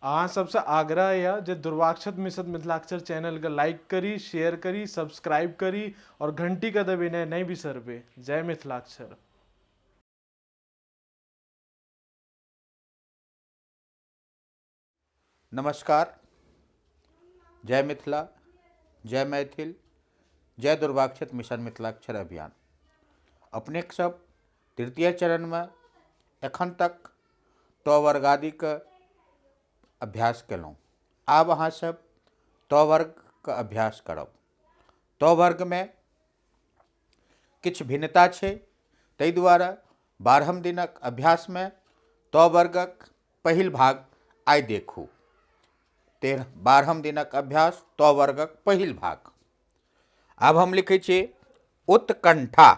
अहाँ सबसे आग्रह है जे दुर्वाक्षत मिशन मिथिलाक्षर चैनल के लाइक करी, शेयर करी, सब्सक्राइब करी और घंटी का दबाना नहीं बिसरबे। जय मिथिलाक्षर। नमस्कार, जय मिथिला, जय मैथिल, जय दुर्वाक्षत मिशन मिथिलाक्षर अभियान। अपने सब तृतीय चरण में एखन तक त वर्ग आदि के अभ्यास केलहुँ। आब अहाँ सब त वर्ग के अभ्यास करब। त वर्ग में किछ भिन्नता छै, ताहि दुआरे 12म दिनक अभ्यास में त वर्गक पहिल भाग आइ देखू। 12म दिनक अभ्यास त वर्गक पहिल भाग। आब हम लिखै छी उत्कंठा।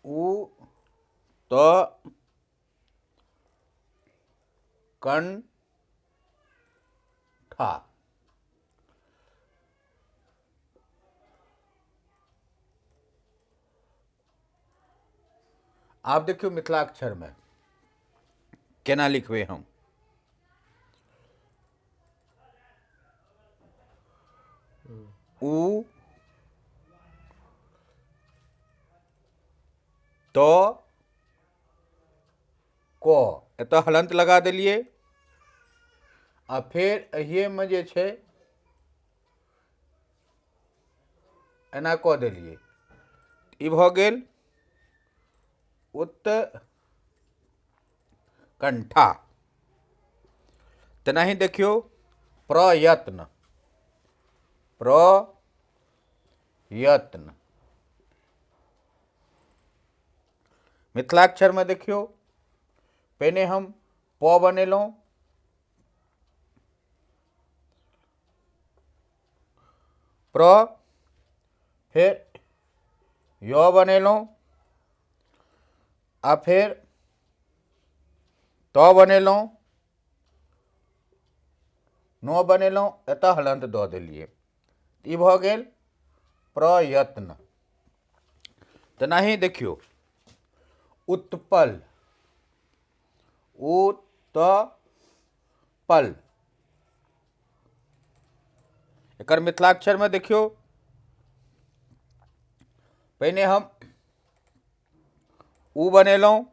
उ त कंठा। आब देखियो मिथिलाक्षर में केना लिखबै हम। उ त क एतऽ हलंत लगा देलिए आ फिर अहिए में जे छै एना क देलिए। ई भ गेल उत्कंठा। तेनाही देखियो प्रयत्न। प्रयत्न। मिथिलाक्षर में देखियो पहले हम प बनेलहुँ, प्र, फिर य बनेलहुँ आ फिर त बनेलहुँ, न बनेलहुँ, एतऽ हलंत दऽ देलिए। ई भ गेल प्रयत्न। तेनाही देखियो उत्पल। उत्पल। एकर मिथिलाक्षर में देखियो पहले हम उ बनेलहुँ,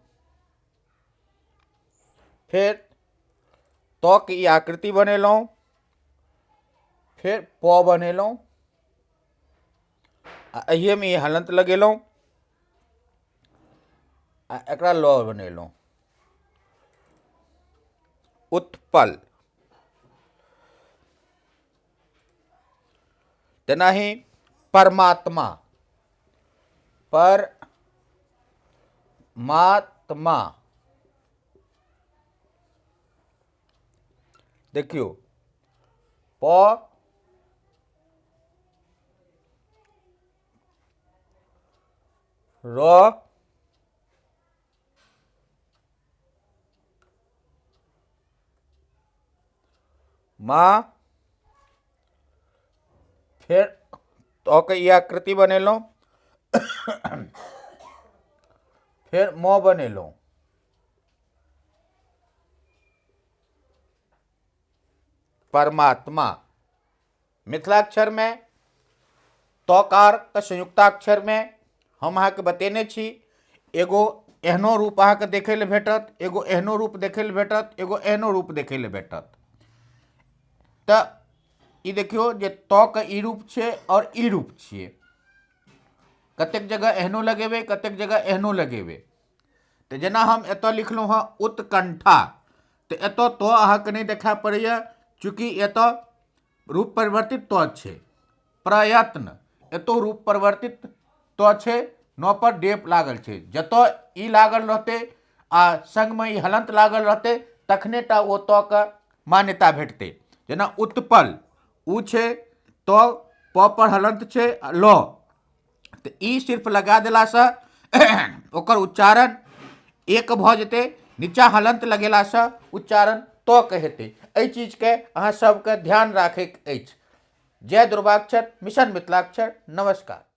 फिर त के ई आकृति बनेलहुँ, फिर प बनेलहुँ आ अहिए में ई हलंत लगेलहुँ आ एकरा ल बनेलहुँ। उत्पल। तेनाही परमात्मा। परमात्मा। देखियो प र मा, फिर तो के ई आकृति बनेलहुँ, फिर म बनेलहुँ, परमात्मा। मिथिलाक्षर में तकार के संयुक्ताक्षर में हम अहाँके बतेने छी। एगो एहनो रूप अहाँके देखै ले भेटत, एगो एहनो रूप देखै ले भेटत, एगो एहनो रूप देखै ले भेटत। तऽ ई देखियो जे त के ई रूप छै और ई रूप छियै। कतेक जगह एहनो लगेबै, कतेक जगह एहनो लगेबै। तो जेना हम एतऽ लिखलहुँ हँ उत्कंठा, तो एतऽ त अहाँके नहीं देखाई पड़ैया, चूँकि एतऽ रूप परिवर्तित त छै। प्रयत्न, एतो रूप परिवर्तित त छै, न पर डेप लागल छै। जतऽ ई लागल रहतै आ संग में ई हलंत लागल रहतै तखने टा ओ त के मान्यता भेटतै। जेना उत्पल, उ छै, त प पर हलंत छै ल, तो ई सिर्फ लगा देलासँ ओकर उच्चारण एक भ जेतै। नीचा हलंत लगेलासँ उच्चारण त के हेतै। एहि चीजके अहाँ सबके ध्यान राखैके अछि। जय दुर्वाक्षर मिशन मिथिलाक्षर। नमस्कार।